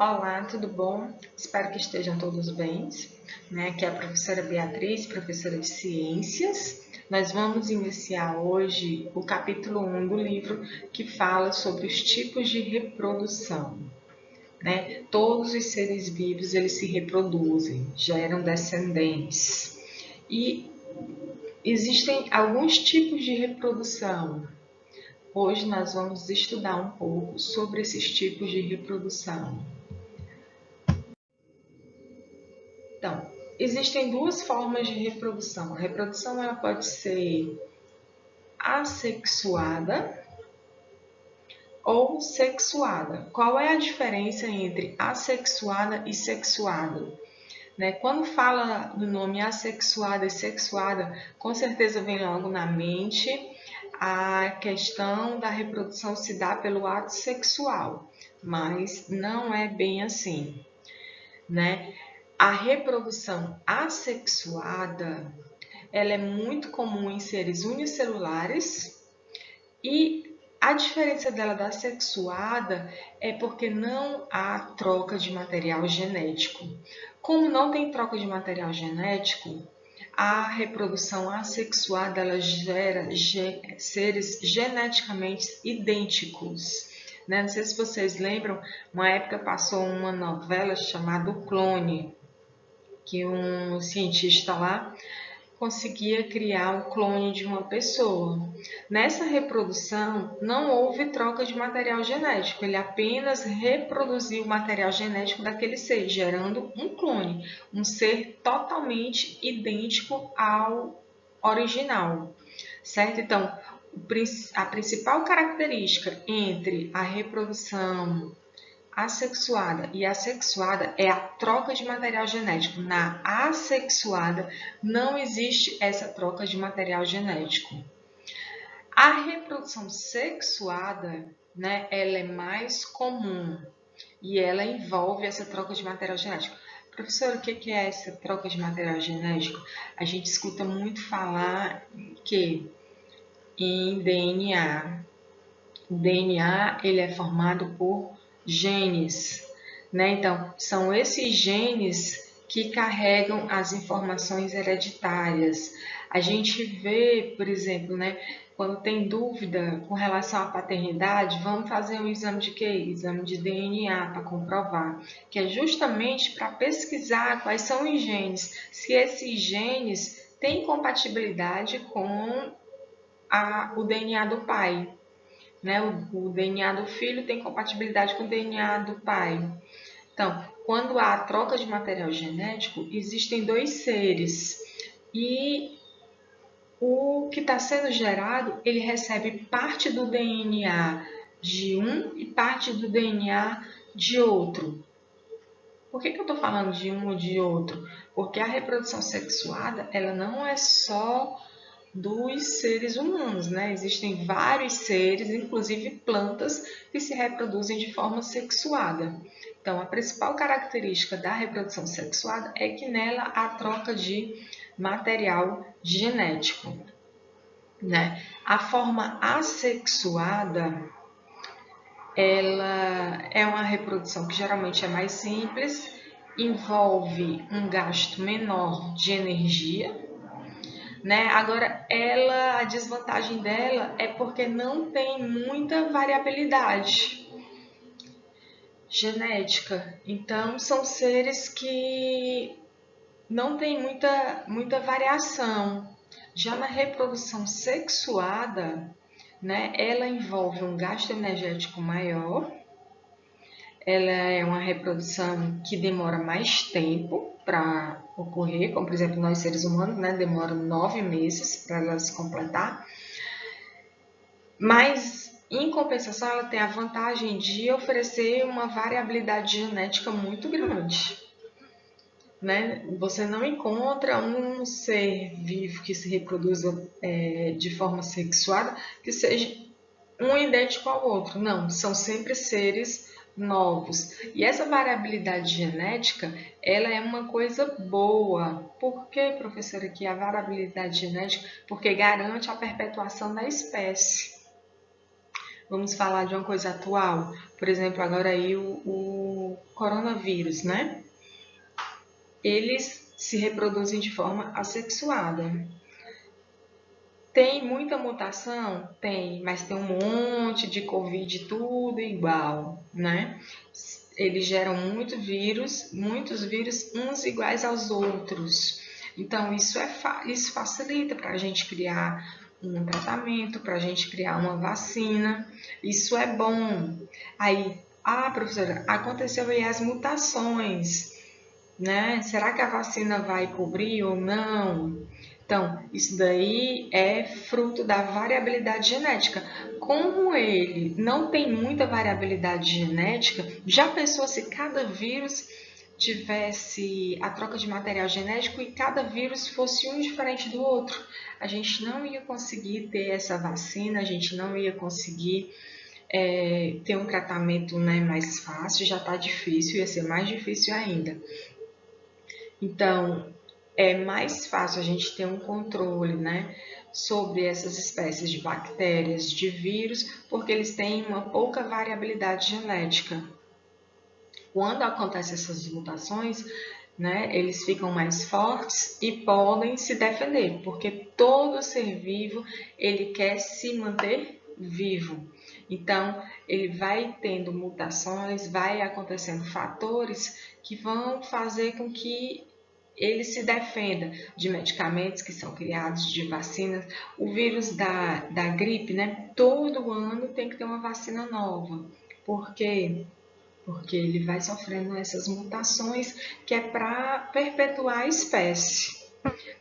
Olá, tudo bom? Espero que estejam todos bem, né? Aqui é a professora Beatriz, professora de Ciências. Nós vamos iniciar hoje o capítulo 1 do livro que fala sobre os tipos de reprodução, né? Todos os seres vivos, eles se reproduzem, geram descendentes. E existem alguns tipos de reprodução. Hoje nós vamos estudar um pouco sobre esses tipos de reprodução. Então, existem duas formas de reprodução. A reprodução ela pode ser assexuada ou sexuada. Qual é a diferença entre assexuada e sexuada? Quando fala no nome assexuada e sexuada, com certeza vem logo na mente a questão da reprodução se dá pelo ato sexual, mas não é bem assim, né? A reprodução assexuada, ela é muito comum em seres unicelulares e a diferença dela da sexuada é porque não há troca de material genético. Como não tem troca de material genético, a reprodução assexuada ela gera seres geneticamente idênticos. Não sei se vocês lembram, uma época passou uma novela chamada O Clone, que um cientista lá conseguia criar um clone de uma pessoa. Nessa reprodução, não houve troca de material genético, ele apenas reproduziu o material genético daquele ser, gerando um clone, um ser totalmente idêntico ao original, certo? Então, a principal característica entre a reprodução assexuada e assexuada é a troca de material genético. Na assexuada não existe essa troca de material genético. A reprodução sexuada, ela é mais comum e ela envolve essa troca de material genético. Professor, o que é essa troca de material genético? A gente escuta muito falar que em DNA. O DNA ele é formado por genes, Então, são esses genes que carregam as informações hereditárias. A gente vê, por exemplo, quando tem dúvida com relação à paternidade, vamos fazer um exame de quê? Exame de DNA para comprovar, que é justamente para pesquisar quais são os genes, se esses genes têm compatibilidade com o DNA do pai. O DNA do filho tem compatibilidade com o DNA do pai. Então, quando há troca de material genético, existem dois seres e o que está sendo gerado, ele recebe parte do DNA de um e parte do DNA de outro. Por que eu estou falando de um ou de outro? Porque a reprodução sexuada, ela não é só dos seres humanos, Existem vários seres, inclusive plantas, que se reproduzem de forma sexuada. Então, a principal característica da reprodução sexuada é que nela há troca de material genético, A forma assexuada, ela é uma reprodução que geralmente é mais simples, envolve um gasto menor de energia, Agora, a desvantagem dela é porque não tem muita variabilidade genética. Então, são seres que não têm muita variação. Já na reprodução sexuada, ela envolve um gasto energético maior, ela é uma reprodução que demora mais tempo para ocorrer, como por exemplo nós seres humanos, demora 9 meses para ela se completar, mas em compensação ela tem a vantagem de oferecer uma variabilidade genética muito grande. Você não encontra um ser vivo que se reproduza de forma sexuada que seja um idêntico ao outro, não, são sempre seres novos. E essa variabilidade genética, ela é uma coisa boa. Por que, professora, que a variabilidade genética? Porque garante a perpetuação da espécie. Vamos falar de uma coisa atual, por exemplo, agora aí o coronavírus, né? Eles se reproduzem de forma assexuada. Tem muita mutação? Tem, mas tem um monte de Covid tudo igual, né? Eles geram muitos vírus uns iguais aos outros. Então, isso facilita para a gente criar um tratamento, para a gente criar uma vacina. Isso é bom. Aí, professora, aconteceu aí as mutações, né? Será que a vacina vai cobrir ou não? Então, isso daí é fruto da variabilidade genética. Como ele não tem muita variabilidade genética, já pensou se cada vírus tivesse a troca de material genético e cada vírus fosse um diferente do outro? A gente não ia conseguir ter essa vacina, a gente não ia conseguir ter um tratamento, né, mais fácil, já está difícil, ia ser mais difícil ainda. Então, é mais fácil a gente ter um controle, né, sobre essas espécies de bactérias, de vírus, porque eles têm uma pouca variabilidade genética. Quando acontecem essas mutações, né, eles ficam mais fortes e podem se defender, porque todo ser vivo ele quer se manter vivo. Então, ele vai tendo mutações, vai acontecendo fatores que vão fazer com que ele se defenda de medicamentos que são criados, de vacinas. O vírus da gripe, né? Todo ano tem que ter uma vacina nova. Por quê? Porque ele vai sofrendo essas mutações que é para perpetuar a espécie.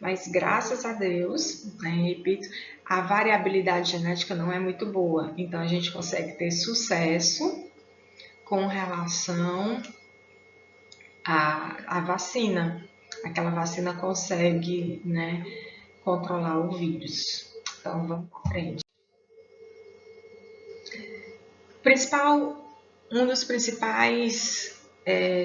Mas graças a Deus, né, repito, a variabilidade genética não é muito boa. Então a gente consegue ter sucesso com relação à vacina. Aquela vacina consegue, né, controlar o vírus. Então vamos para frente. Um dos principais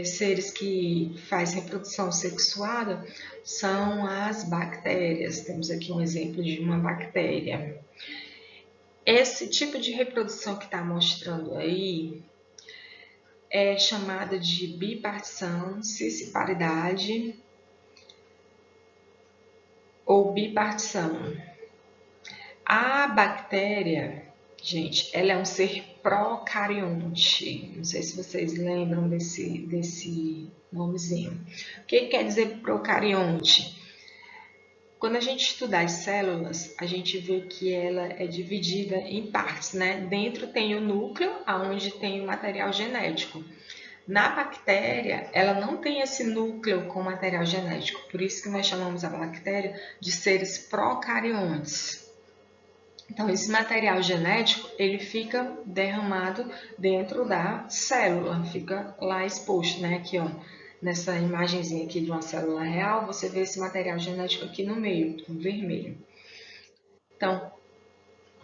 seres que faz reprodução sexuada são as bactérias. Temos aqui um exemplo de uma bactéria. Esse tipo de reprodução que está mostrando aí é chamada de bipartição, cisparidade ou bipartição. A bactéria, gente, ela é um ser procarionte. Não sei se vocês lembram desse nomezinho. O que quer dizer procarionte? Quando a gente estuda as células, a gente vê que ela é dividida em partes, né? Dentro tem o núcleo, onde tem o material genético. Na bactéria, ela não tem esse núcleo com material genético, por isso que nós chamamos a bactéria de seres procariontes. Então, esse material genético, ele fica derramado dentro da célula, fica lá exposto, né? Aqui, ó, nessa imagenzinha aqui de uma célula real, você vê esse material genético aqui no meio, vermelho. Então,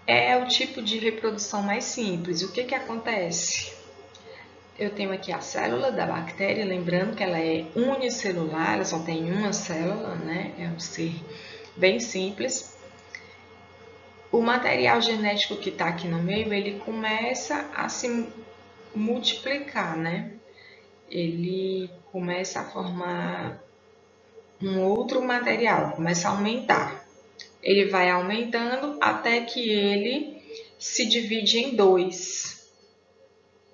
é o tipo de reprodução mais simples. O que que acontece? Eu tenho aqui a célula da bactéria, lembrando que ela é unicelular, ela só tem uma célula, né? É um ser bem simples. O material genético que está aqui no meio, ele começa a se multiplicar, né? Ele começa a formar um outro material, começa a aumentar. Ele vai aumentando até que ele se divide em dois.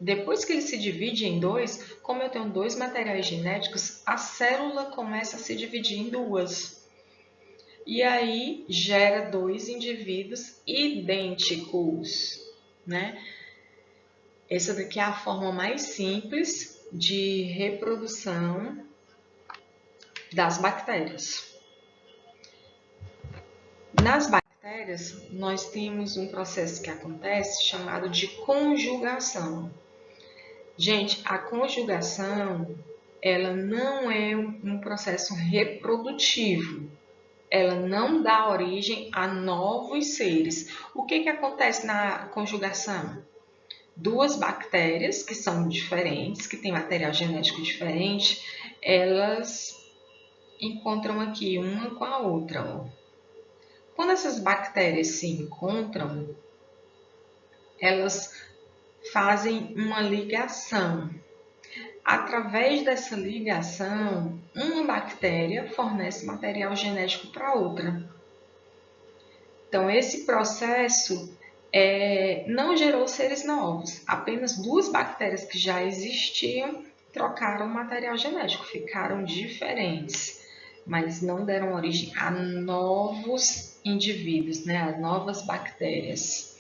Depois que ele se divide em dois, como eu tenho dois materiais genéticos, a célula começa a se dividir em duas. E aí gera dois indivíduos idênticos, né? Essa daqui é a forma mais simples de reprodução das bactérias. Nas bactérias, nós temos um processo que acontece chamado de conjugação. Gente, a conjugação, ela não é um processo reprodutivo. Ela não dá origem a novos seres. O que que acontece na conjugação? Duas bactérias que são diferentes, que têm material genético diferente, elas encontram aqui uma com a outra. Ó. Quando essas bactérias se encontram, elas fazem uma ligação. Através dessa ligação, uma bactéria fornece material genético para outra. Então, esse processo não gerou seres novos, apenas duas bactérias que já existiam trocaram material genético, ficaram diferentes, mas não deram origem a novos indivíduos, né, a novas bactérias.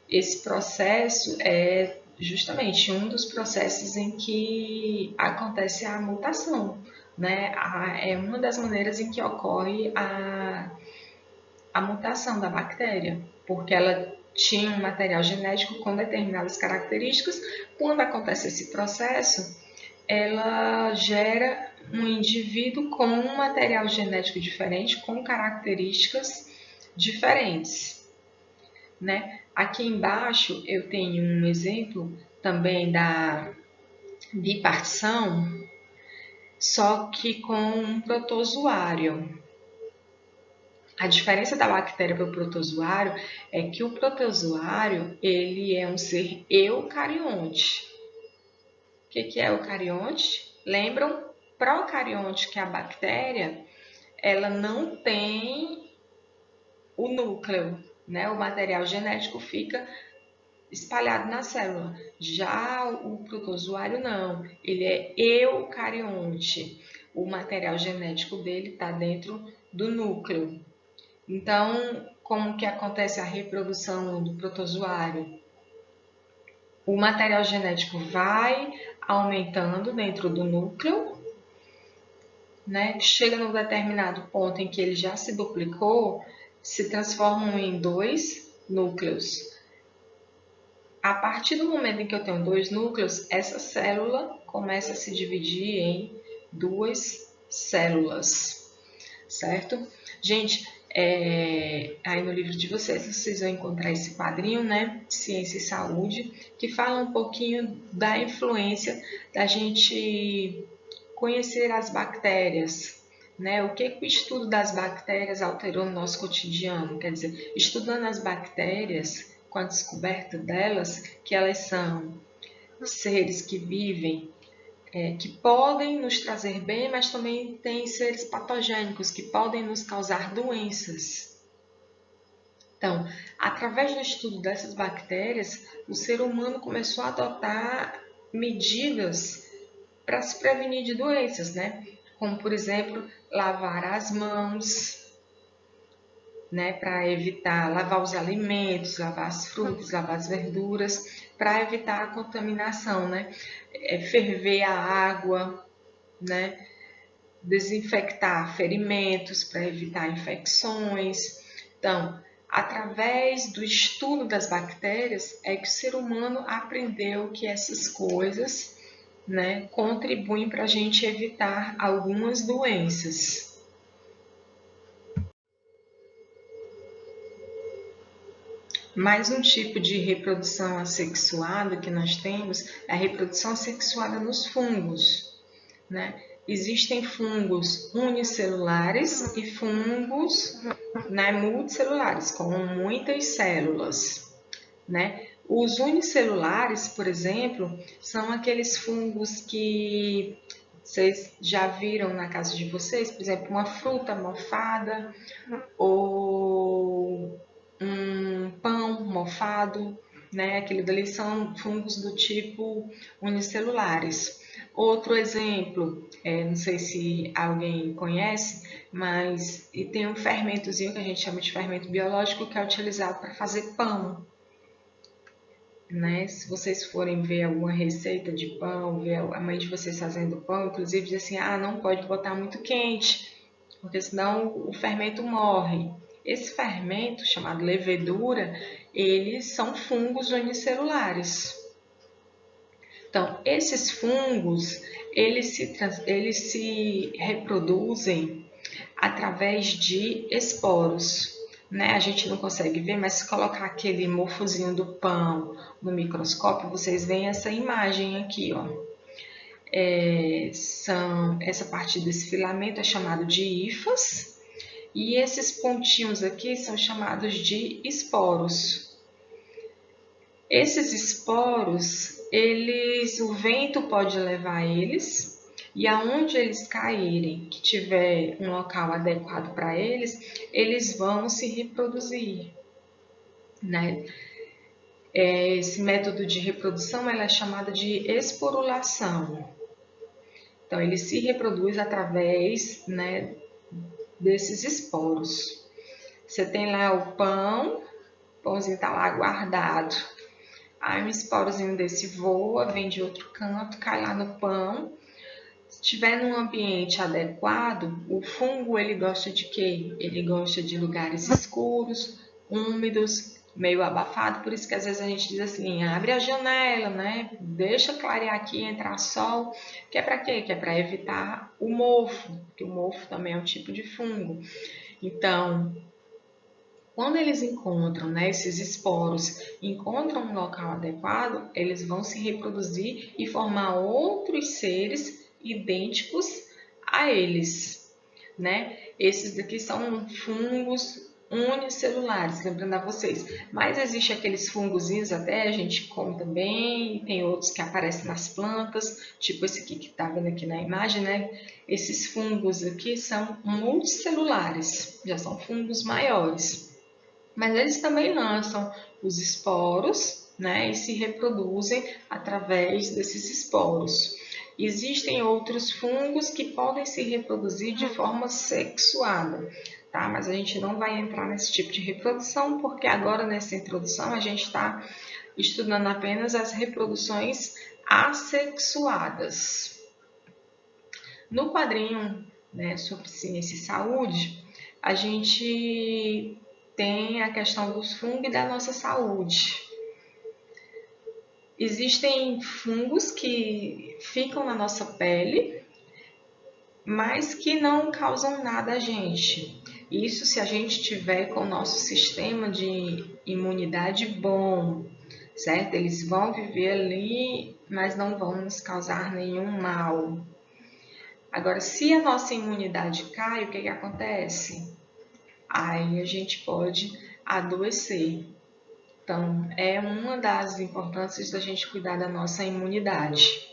Esse processo é justamente um dos processos em que acontece a mutação, né? É uma das maneiras em que ocorre a mutação da bactéria, porque ela tinha um material genético com determinadas características. Quando acontece esse processo, ela gera um indivíduo com um material genético diferente, com características diferentes, né? Aqui embaixo eu tenho um exemplo também da bipartição, só que com um protozoário. A diferença da bactéria para o protozoário é que o protozoário ele é um ser eucarionte. O que é eucarionte? Lembram? Procarionte, que é a bactéria, ela não tem o núcleo, né? O material genético fica espalhado na célula. Já o protozoário não, ele é eucarionte. O material genético dele está dentro do núcleo. Então, como que acontece a reprodução do protozoário? O material genético vai aumentando dentro do núcleo, né? Chega num determinado ponto em que ele já se duplicou, se transformam em dois núcleos. A partir do momento em que eu tenho dois núcleos, essa célula começa a se dividir em duas células, certo? Gente, aí no livro de vocês vão encontrar esse quadrinho, né? Ciência e Saúde, que fala um pouquinho da influência da gente conhecer as bactérias, né? O que o estudo das bactérias alterou no nosso cotidiano? Quer dizer, estudando as bactérias, com a descoberta delas, que elas são seres que vivem, que podem nos trazer bem, mas também tem seres patogênicos que podem nos causar doenças. Então, através do estudo dessas bactérias, o ser humano começou a adotar medidas para se prevenir de doenças, né? Como, por exemplo, lavar as mãos, né? Para evitar lavar os alimentos, lavar as frutas, lavar as verduras, para evitar a contaminação, né? Ferver a água, né? Desinfectar ferimentos para evitar infecções. Então, através do estudo das bactérias é que o ser humano aprendeu que essas coisas, né, contribuem para a gente evitar algumas doenças. Mais um tipo de reprodução assexuada que nós temos é a reprodução assexuada nos fungos, né? Existem fungos unicelulares e fungos, né, multicelulares, com muitas células, né? Os unicelulares, por exemplo, são aqueles fungos que vocês já viram na casa de vocês, por exemplo, uma fruta mofada ou um pão mofado, né? Aquilo dali são fungos do tipo unicelulares. Outro exemplo, não sei se alguém conhece, mas tem um fermentozinho que a gente chama de fermento biológico que é utilizado para fazer pão. Né? Se vocês forem ver alguma receita de pão, ver a mãe de vocês fazendo pão, inclusive diz assim, não pode botar muito quente, porque senão o fermento morre. Esse fermento, chamado levedura, eles são fungos unicelulares. Então, esses fungos, eles se reproduzem através de esporos. Né? A gente não consegue ver, mas se colocar aquele mofozinho do pão no microscópio, vocês veem essa imagem aqui, ó. Essa parte desse filamento é chamado de hifas, e esses pontinhos aqui são chamados de esporos. Esses esporos, o vento pode levar eles, e aonde eles caírem, que tiver um local adequado para eles, eles vão se reproduzir, né? Esse método de reprodução ela é chamada de esporulação. Então, ele se reproduz através, né, desses esporos. Você tem lá o pãozinho está lá guardado. Aí um esporozinho desse voa, vem de outro canto, cai lá no pão. Se estiver num ambiente adequado, o fungo ele gosta de quê? Ele gosta de lugares escuros, úmidos, meio abafado, por isso que às vezes a gente diz assim, abre a janela, né? Deixa clarear aqui, entrar sol, que é para quê? Que é para evitar o mofo, porque o mofo também é um tipo de fungo. Então, quando eles encontram, né, esses esporos, encontram um local adequado, eles vão se reproduzir e formar outros seres idênticos a eles, né? Esses daqui são fungos unicelulares, lembrando a vocês. Mas existe aqueles fungozinhos até, a gente come também, tem outros que aparecem nas plantas, tipo esse aqui que está vendo aqui na imagem, né? Esses fungos aqui são multicelulares, já são fungos maiores. Mas eles também lançam os esporos, né, e se reproduzem através desses esporos. Existem outros fungos que podem se reproduzir de forma sexuada, tá? Mas a gente não vai entrar nesse tipo de reprodução, porque agora nessa introdução a gente está estudando apenas as reproduções assexuadas. No quadrinho, né, sobre ciência e saúde, a gente tem a questão dos fungos e da nossa saúde. Existem fungos que ficam na nossa pele, mas que não causam nada a gente. Isso se a gente tiver com o nosso sistema de imunidade bom, certo? Eles vão viver ali, mas não vão nos causar nenhum mal. Agora, se a nossa imunidade cai, o que acontece? Aí a gente pode adoecer. Então, é uma das importâncias da gente cuidar da nossa imunidade.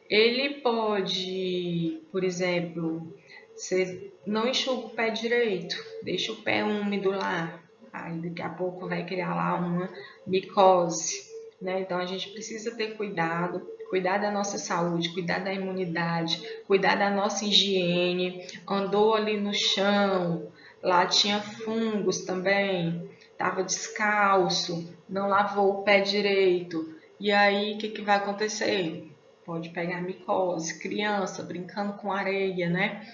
Ele pode, por exemplo, você não enxuga o pé direito, deixa o pé úmido lá, aí daqui a pouco vai criar lá uma micose, né? Então, a gente precisa ter cuidado, cuidar da nossa saúde, cuidar da imunidade, cuidar da nossa higiene. Andou ali no chão, lá tinha fungos também, estava descalço, não lavou o pé direito. E aí, o que vai acontecer? Pode pegar micose, criança brincando com areia, né?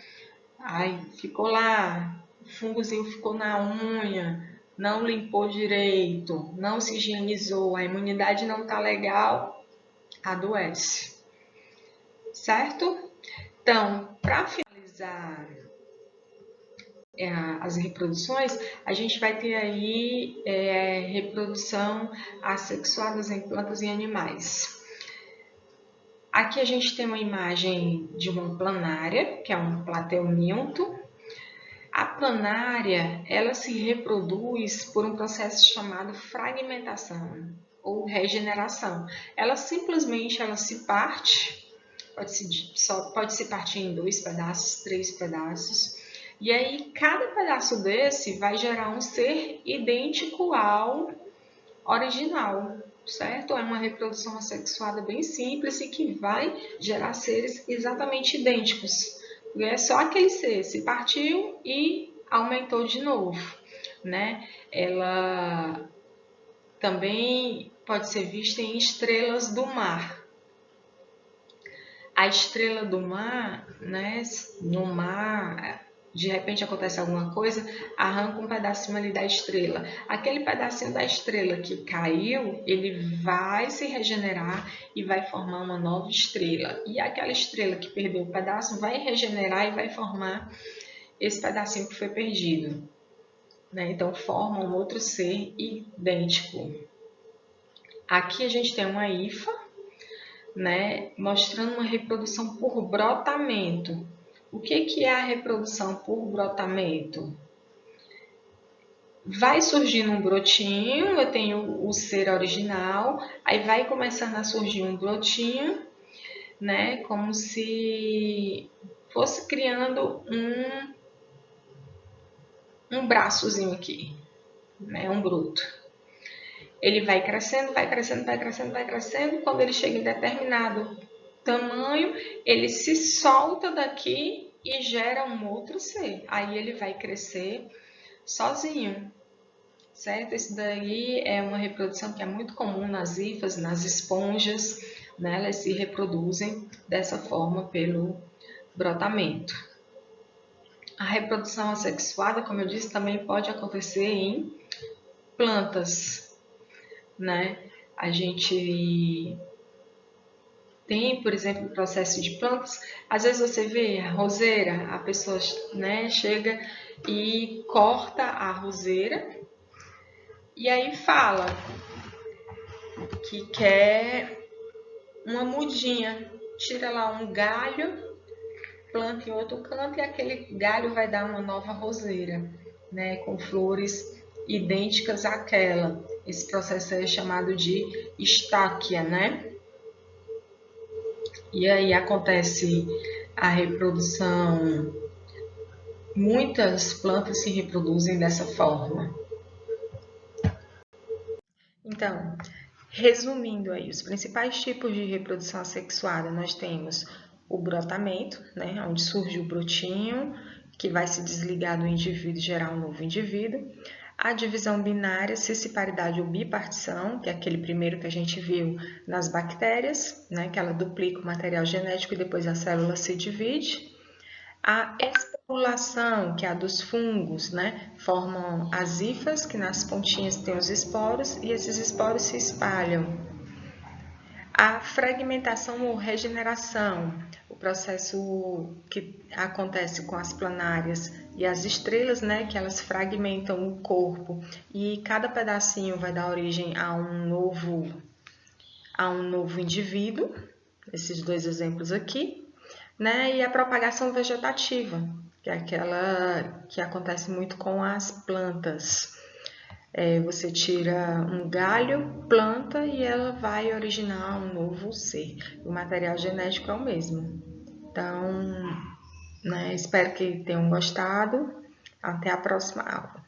Aí ficou lá, o fungozinho ficou na unha, não limpou direito, não se higienizou, a imunidade não tá legal, adoece. Certo? Então, para finalizar as reproduções, a gente vai ter aí reprodução assexuadas em plantas e animais. Aqui a gente tem uma imagem de uma planária, que é um plateuminto. A planária, ela se reproduz por um processo chamado fragmentação ou regeneração. Ela simplesmente se parte, pode se partir em 2 pedaços, 3 pedaços, e aí cada pedaço desse vai gerar um ser idêntico ao original, certo? É uma reprodução assexuada bem simples e que vai gerar seres exatamente idênticos. Porque é só aquele ser se partiu e aumentou de novo, né? Ela também pode ser vista em estrelas do mar. A estrela do mar, né? No mar, de repente acontece alguma coisa, arranca um pedacinho ali da estrela. Aquele pedacinho da estrela que caiu, ele vai se regenerar e vai formar uma nova estrela. E aquela estrela que perdeu o pedaço vai regenerar e vai formar esse pedacinho que foi perdido, né? Então forma um outro ser idêntico. Aqui a gente tem uma hifa, né, mostrando uma reprodução por brotamento. O que é a reprodução por brotamento? vai surgindo um brotinho, eu tenho o ser original, aí vai começando a surgir um brotinho, né? Como se fosse criando um braçozinho aqui, né? Um broto. Ele vai crescendo, vai crescendo, vai crescendo, vai crescendo. Quando ele chega em determinado tamanho, ele se solta daqui e gera um outro ser. Aí ele vai crescer sozinho, certo? Isso daí é uma reprodução que é muito comum nas hifas, nas esponjas, né? Elas se reproduzem dessa forma pelo brotamento. A reprodução assexuada, como eu disse, também pode acontecer em plantas, né? A gente tem, por exemplo, o processo de plantas. Às vezes você vê a roseira, a pessoa, né, chega e corta a roseira e aí fala que quer uma mudinha. Tira lá um galho, planta em outro canto e aquele galho vai dar uma nova roseira, né, com flores idênticas àquela. Esse processo é chamado de estáquia, né? E aí acontece a reprodução. Muitas plantas se reproduzem dessa forma. Então, resumindo aí, os principais tipos de reprodução assexuada, nós temos o brotamento, né, onde surge o brotinho, que vai se desligar do indivíduo e gerar um novo indivíduo. A divisão binária, cisparidade ou bipartição, que é aquele primeiro que a gente viu nas bactérias, né, que ela duplica o material genético e depois a célula se divide. A esporulação, que é a dos fungos, né? Formam as hifas, que nas pontinhas tem os esporos, e esses esporos se espalham. A fragmentação ou regeneração, o processo que acontece com as planárias e as estrelas, né? Que elas fragmentam o corpo e cada pedacinho vai dar origem a um novo indivíduo, esses dois exemplos aqui. Né? E a propagação vegetativa, que é aquela que acontece muito com as plantas. Você tira um galho, planta e ela vai originar um novo ser. O material genético é o mesmo. Então, né, espero que tenham gostado. Até a próxima aula.